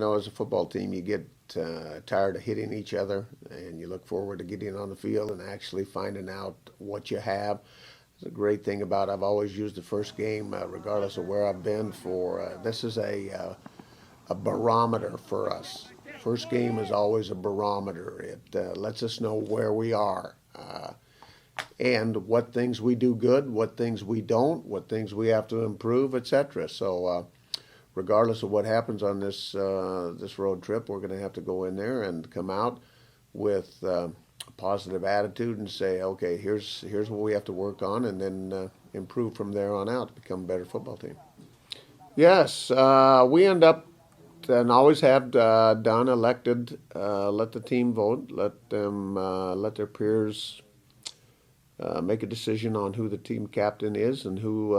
As a football team, you get tired of hitting each other, and you look forward to getting on the field and actually finding out what you have. It's a great thing about I've always used the first game, regardless of where I've been, for this is a barometer for us. First game is always a barometer. It lets us know where we are and what things we do good, what things we don't, what things we have to improve, etc. So regardless of what happens on this this road trip, we're going to have to go in there and come out with a positive attitude and say, okay, here's what we have to work on, and then improve from there on out to become a better football team. Yes, we end up and always have done elected. Let the team vote. Let them let their peers make a decision on who the team captain is, and who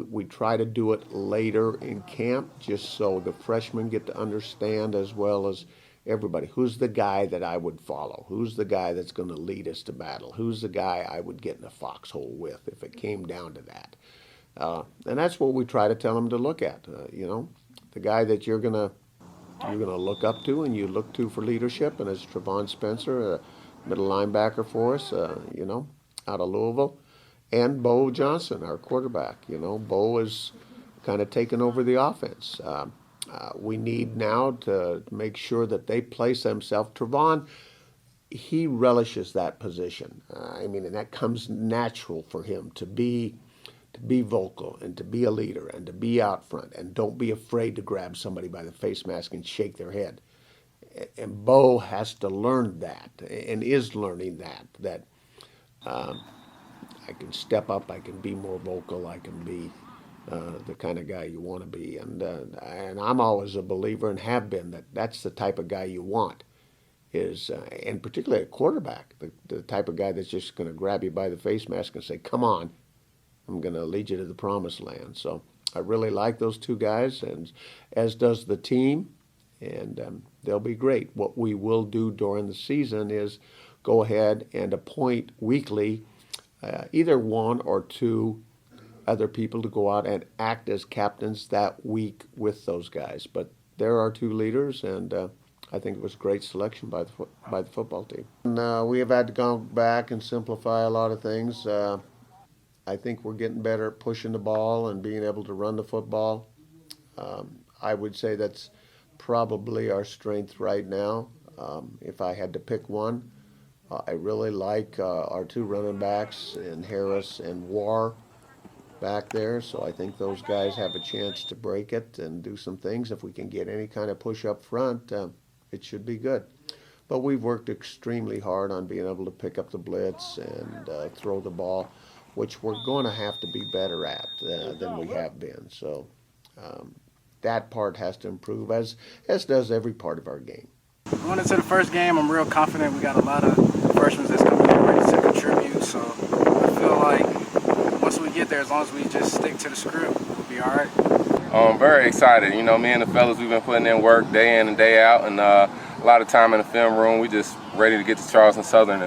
we try to do it later in camp, just so the freshmen get to understand, as well as everybody, who's the guy that I would follow, who's the guy that's going to lead us to battle, who's the guy I would get in a foxhole with if it came down to that. And that's what we try to tell them to look at. The guy that you're gonna look up to and you look to for leadership, and it's Trevon Spencer, a middle linebacker for us, out of Louisville, and Bo Johnson, our quarterback. Bo is kind of taken over the offense. We need now to make sure that they place themselves. Trevon, he relishes that position. And that comes natural for him to be vocal and to be a leader and to be out front, and don't be afraid to grab somebody by the face mask and shake their head. And Bo has to learn that, and is learning that I can step up, I can be more vocal, I can be the kind of guy you want to be. And I'm always a believer, and have been, that that's the type of guy you want, is and particularly a quarterback, the type of guy that's just going to grab you by the face mask and say, come on, I'm going to lead you to the promised land. So I really like those two guys, and as does the team, and they'll be great. What we will do during the season is go ahead and appoint weekly either one or two other people to go out and act as captains that week with those guys. But there are two leaders, and I think it was a great selection by the football team. And we have had to go back and simplify a lot of things. I think we're getting better at pushing the ball and being able to run the football. I would say that's probably our strength right now. If I had to pick one, I really like our two running backs in Harris and War back there. So I think those guys have a chance to break it and do some things. If we can get any kind of push up front, it should be good. But we've worked extremely hard on being able to pick up the blitz and throw the ball, which we're going to have to be better at than we have been. So that part has to improve, as does every part of our game. Going into the first game, I'm real confident. We got a lot of freshmen that's coming in ready to contribute. So I feel like once we get there, as long as we just stick to the script, we'll be all right. I'm very excited. Me and the fellas, we've been putting in work day in and day out, and a lot of time in the film room. We just ready to get to Charleston Southern